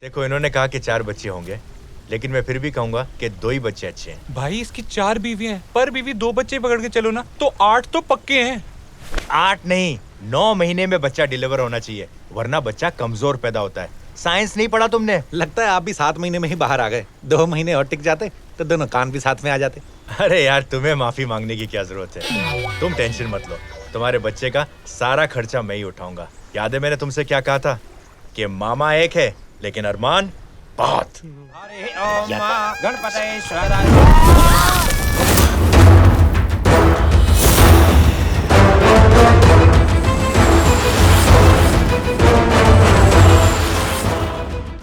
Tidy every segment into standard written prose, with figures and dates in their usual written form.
देखो, इन्होंने कहा कि 4 बच्चे होंगे, लेकिन मैं फिर भी कहूंगा कि 2 ही बच्चे अच्छे हैं। भाई इसकी 4 बीवी हैं, पर बीवी 2 बच्चे पकड़ के चलो ना तो 8 तो पक्के हैं। 8 नहीं, 9 महीने में बच्चा डिलीवर होना चाहिए, वरना बच्चा कमजोर पैदा होता है। साइंस नहीं पढ़ा तुमने? लगता है आप भी 7 महीने में ही बाहर आ गए। 2 महीने और टिक जाते तो दोनों कान भी साथ में आ जाते। अरे यार, तुम्हें माफी मांगने की क्या जरूरत है? तुम टेंशन मत लो, तुम्हारे बच्चे का सारा खर्चा मैं ही उठाऊंगा। याद है मैंने तुमसे क्या कहा था कि मामा एक है लेकिन अरमान बहुत।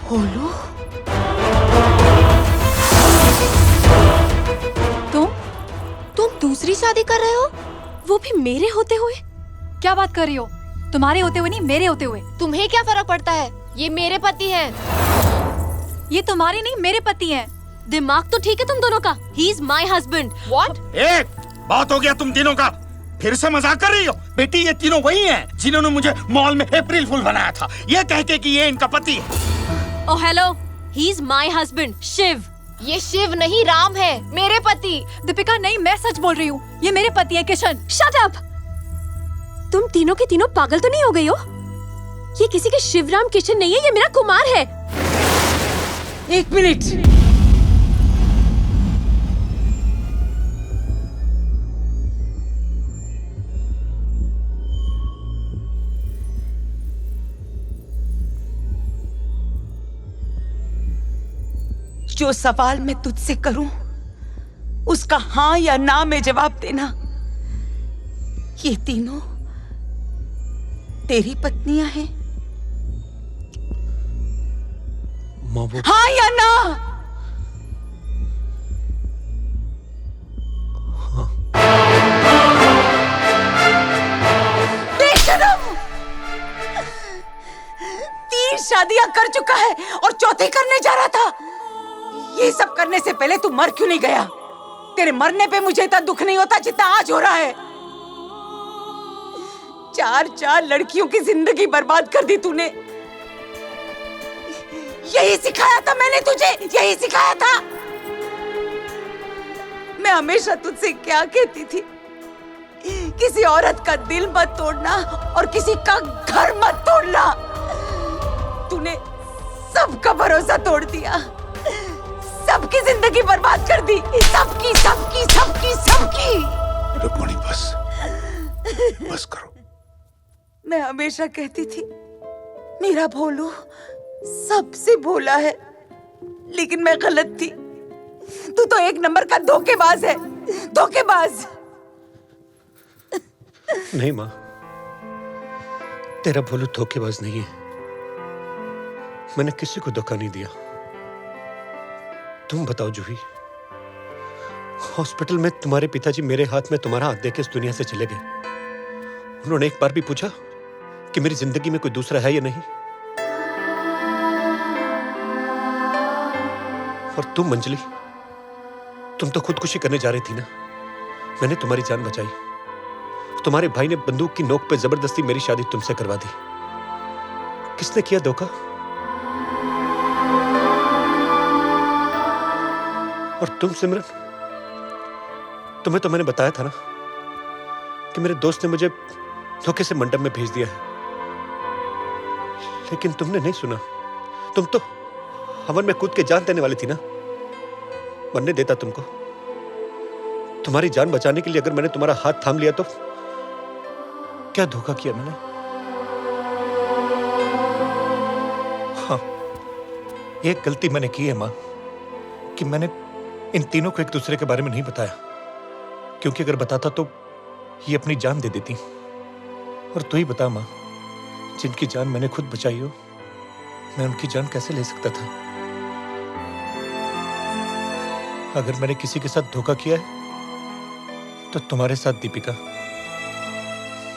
भोलू, तुम दूसरी शादी कर रहे हो, वो भी मेरे होते हुए? क्या बात कर रही हो? तुम्हारे होते हुए नहीं, मेरे होते हुए। तुम्हें क्या फर्क पड़ता है? ये मेरे पति हैं। ये तुम्हारे नहीं, मेरे पति हैं। दिमाग तो ठीक है तुम दोनों का। He is my husband. What? एक बात हो गया तुम तीनों का। फिर से मजाक कर रही हो? बेटी, ये तीनों वही हैं जिन्होंने मुझे मॉल में अप्रैल फूल बनाया था, ये कह के कि ये इनका पति है। Oh hello, he is my husband, Shiv. ये शिव नहीं, राम है, मेरे पति। दीपिका नहीं, मैं सच बोल रही हूँ, ये मेरे पति है किशन। Shut up! तुम तीनों के तीनों पागल तो नहीं हो गई हो? ये किसी के शिवराम किशन नहीं है, ये मेरा कुमार है। 1 मिनट। जो सवाल मैं तुझसे करूं, उसका हाँ या ना में जवाब देना। ये तीनों तेरी पत्नियां हैं? हाँ या ना? हाँ। बेशरम! 3 शादियां कर चुका है और चौथी करने जा रहा था। ये सब करने से पहले तू मर क्यों नहीं गया? तेरे मरने पे मुझे इतना दुख नहीं होता जितना आज हो रहा है। 4 लड़कियों की जिंदगी बर्बाद कर दी तूने। यही सिखाया था मैंने तुझे, यही सिखाया था। मैं हमेशा तुझसे क्या कहती थी? किसी औरत का दिल मत तोड़ना और किसी का घर मत तोड़ना। तूने सबका भरोसा तोड़ दिया, सबकी जिंदगी बर्बाद कर दी, सबकी सबकी सबकी सबकी। रुक्मणी, बस करो। मैं हमेशा कहती थी मेरा भोलू सबसे भोला है, लेकिन मैं गलत थी। तू तो 1 नंबर का धोखेबाज है, धोखेबाज। नहीं माँ, तेरा भोलू धोखेबाज नहीं है। मैंने किसी को धोखा नहीं दिया। तुम बताओ जूही, हॉस्पिटल में तुम्हारे पिताजी मेरे हाथ में तुम्हारा हाथ देके इस दुनिया से चले गए। उन्होंने एक बार भी पूछा कि मेरी जिंदगी में कोई दूसरा है या नहीं? और तुम मंजली, तुम तो खुदकुशी करने जा रही थी ना। मैंने तुम्हारी जान बचाई। तुम्हारे भाई ने बंदूक की नोक पे जबरदस्ती मेरी शादी तुमसे करवा दी। किसने किया धोखा? और तुम सिमरन, तुम्हें तो मैंने बताया था ना कि मेरे दोस्त ने मुझे धोखे से मंडप में भेज दिया है, लेकिन तुमने नहीं सुना। तुम तो हवन में कूद के जान देने वाली थी ना। मरने देता तुमको? तुम्हारी जान बचाने के लिए अगर मैंने तुम्हारा हाथ थाम लिया तो क्या धोखा किया मैंने? हाँ, एक गलती मैंने की है मां, कि मैंने इन तीनों को एक दूसरे के बारे में नहीं बताया, क्योंकि अगर बताता तो ये अपनी जान दे देती। और तू ही बता मां, जिनकी जान मैंने खुद बचाई हो, मैं उनकी जान कैसे ले सकता था? अगर मैंने किसी के साथ धोखा किया है तो तुम्हारे साथ दीपिका।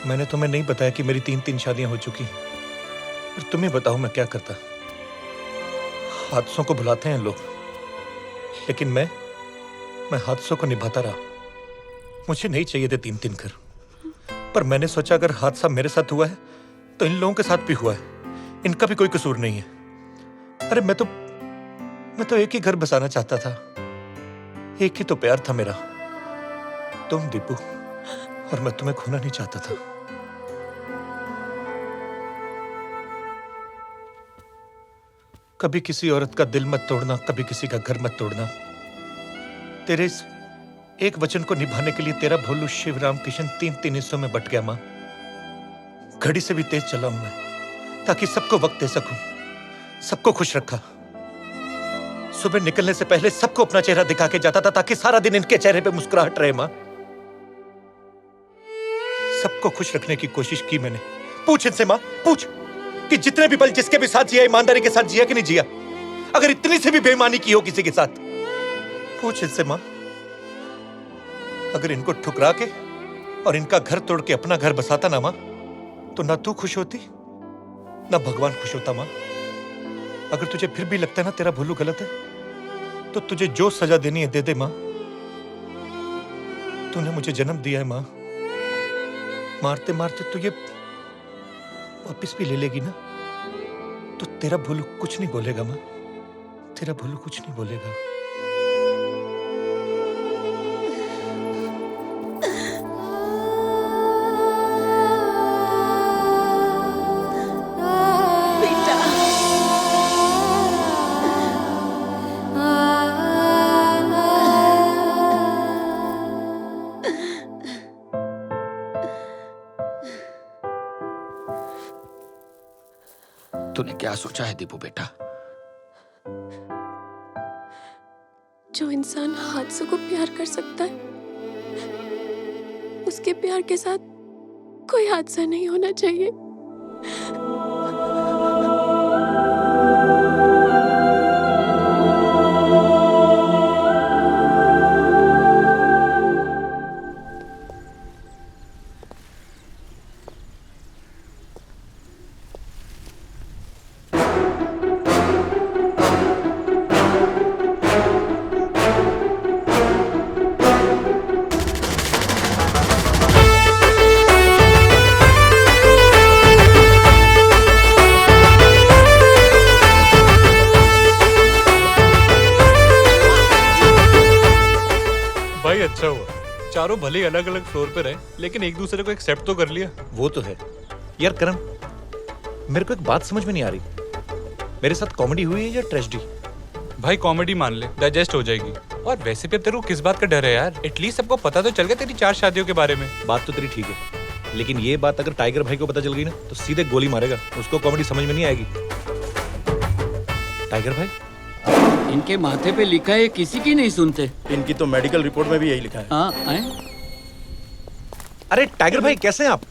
मैंने तुम्हें नहीं बताया कि मेरी 3 शादियां हो चुकी, और तुम्हें बताओ मैं क्या करता। हादसों को भुलाते हैं लोग, लेकिन मैं हादसों को निभाता रहा। मुझे नहीं चाहिए थे 3 घर, पर मैंने सोचा अगर हादसा मेरे साथ हुआ है तो इन लोगों के साथ भी हुआ है, इनका भी कोई कसूर नहीं है। अरे मैं तो एक ही घर बसाना चाहता था, एक ही तो प्यार था मेरा, तुम दीपू, और मैं तुम्हें खोना नहीं चाहता था। कभी किसी औरत का दिल मत तोड़ना, कभी किसी का घर मत तोड़ना। तेरे इस एक वचन को निभाने के लिए तेरा भोलू शिव राम किशन तीन हिस्सों में बट गया मां। घड़ी से भी तेज चला हूं मैं, ताकि सबको वक्त दे सकूं, सबको खुश रखा। सुबह निकलने से पहले सबको अपना चेहरा दिखा के जाता था, ताकि सारा दिन इनके चेहरे पे मुस्कुराहट रहे मां। सबको खुश रखने की कोशिश की मैंने। पूछ इनसे मां, पूछ कि जितने भी पल जिसके भी साथ जिया, ईमानदारी के साथ जिया कि नहीं जिया। अगर इतनी से भी बेईमानी की हो किसी के साथ, पूछ इनसे मां। अगर इनको ठुकरा के और इनका घर तोड़ के अपना घर बसाता ना मां, तो ना तू खुश होती ना भगवान खुश होता मां। अगर तुझे फिर भी लगता है ना तेरा भोलू गलत है, तो तुझे जो सजा देनी है दे दे मां। तूने मुझे जन्म दिया है मां, मारते मारते तू ये वापिस भी ले लेगी ना, तो तेरा भोलू कुछ नहीं बोलेगा मां, तेरा भोलू कुछ नहीं बोलेगा। तूने क्या सोचा है दीपू बेटा? जो इंसान हादसों को प्यार कर सकता है, उसके प्यार के साथ कोई हादसा नहीं होना चाहिए। भाई अच्छा हुआ, चारों भले अलग अलग फ्लोर पे रहे, लेकिन एक दूसरे को एक्सेप्ट तो कर लिया। वो तो है यार। करण, मेरे को एक बात समझ में नहीं आ रही, मेरे साथ कॉमेडी हुई है या ट्रेजेडी? भाई कॉमेडी मान ले, डाइजेस्ट हो जाएगी। और वैसे भी अब तेरे को किस बात का डर है यार? एटलीस्ट सबको पता तो चल गया तेरी 4 शादियों के बारे में। बात तो तेरी ठीक है, लेकिन ये बात अगर टाइगर भाई को पता चल गई ना, तो सीधे गोली मारेगा। उसको कॉमेडी समझ में नहीं आएगी। टाइगर भाई, इनके माथे पे लिखा है किसी की नहीं सुनते। इनकी तो मेडिकल रिपोर्ट में भी यही लिखा है। हाँ हैं? अरे टाइगर भाई कैसे हैं आप?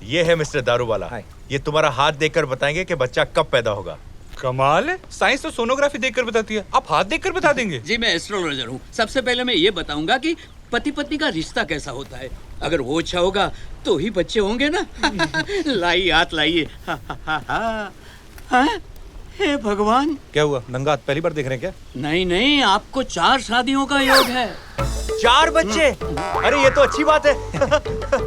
ये है मिस्टर दारू वाला। ये तुम्हारा हाथ देखकर बताएंगे कि बच्चा कब पैदा होगा। कमाल है, साइंस तो सोनोग्राफी देखकर बताती है, आप हाथ देखकर बता देंगे। जी मैं एस्ट्रोलॉजर हूँ। सबसे पहले मैं ये बताऊंगा कि पति पत्नी का रिश्ता कैसा होता है। अगर वो अच्छा होगा तो ही बच्चे होंगे ना। लाइए हाथ लाइए। हे भगवान, क्या हुआ? नंगा हाथ पहली बार देख रहे हैं क्या? नहीं नहीं, आपको 4 शादियों का योग है। 4 बच्चे? अरे ये तो अच्छी बात है।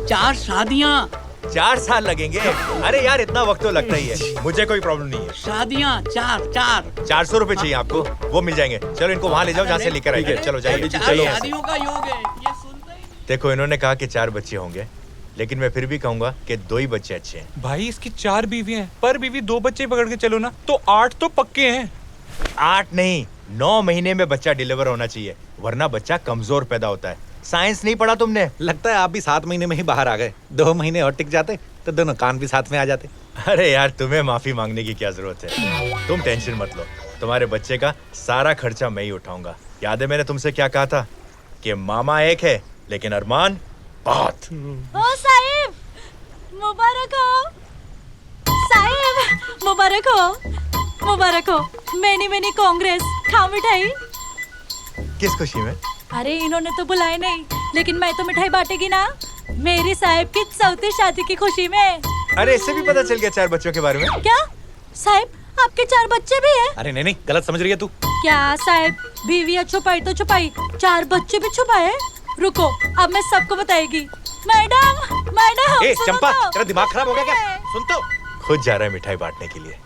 4 शादियाँ। 4 साल लगेंगे? अरे यार इतना वक्त तो लगता ही है, मुझे कोई प्रॉब्लम नहीं है। शादियाँ 4। 400 रुपए चाहिए आपको? वो मिल जाएंगे। चलो इनको वहाँ ले जाओ जहाँ से लेकर आएंगे। चलो जाइए। 4 शादियों का योग है, ये सुनते ही नहीं। देखो इन्होंने कहा कि 4 बच्चे होंगे, लेकिन मैं फिर भी कहूंगा कि 2 ही बच्चे अच्छे हैं। भाई इसकी 4 बीवी हैं, पर बीवी 2 बच्चे पकड़ के चलो ना, तो 8 तो पक्के हैं। 8 नहीं, 9 महीने में बच्चा डिलीवर होना चाहिए, वरना बच्चा कमजोर पैदा होता है। साइंस नहीं पढ़ा तुमने? लगता है आप भी 7 महीने में ही बाहर आ गए। 2 महीने और टिक जाते तो दोनों कान भी साथ में आ जाते। अरे यार तुम्हें माफी मांगने की क्या जरूरत है, तुम टेंशन मत लो, तुम्हारे बच्चे का सारा खर्चा मैं ही उठाऊंगा। याद है मैंने तुमसे क्या कहा था कि मामा एक है लेकिन अरमान बहुत। ओ साहिब, मुबारक हो। साहिब मुबारक हो, मुबारक हो। मैनी कांग्रेस। खाओ मिठाई। किस खुशी में? अरे इन्होंने तो बुलाए नहीं, लेकिन मैं तो मिठाई बांटेगी ना, मेरी साहिब की 4थी शादी की खुशी में। अरे इससे भी पता चल गया 4 बच्चों के बारे में? क्या साहिब, आपके 4 बच्चे भी हैं? अरे नहीं, गलत समझ रही है तू। क्या साहिब, बीवी छुपाई तो छुपाई, 4 बच्चे भी छुपाए। रुको, अब मैं सबको बताएगी। मैडम, ए सुनो चंपा, तो। तेरा दिमाग खराब हो गया क्या? सुन तो। खुद जा रहा है मिठाई बांटने के लिए।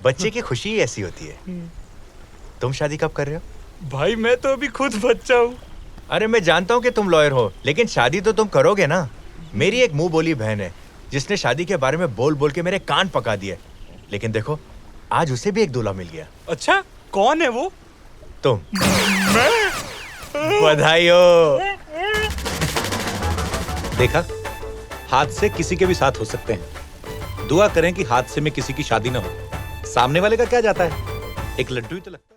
बच्चे की खुशी ही ऐसी होती है। तुम शादी कब कर रहे हो? भाई मैं तो अभी खुद बच्चा हूँ। अरे मैं जानता हूँ कि तुम लॉयर हो, लेकिन शादी तो तुम करोगे ना। मेरी एक मुंह बोली बहन है जिसने शादी के बारे में बोल बोल के मेरे कान पका दिए, लेकिन देखो आज उसे भी एक दूल्हा मिल गया। अच्छा, कौन है वो? तुम। बधाई हो। देखा, हादसे किसी के भी साथ हो सकते हैं। दुआ करें कि हादसे में किसी की शादी ना हो। सामने वाले का क्या जाता है, एक लड्डू ही तो लगता है।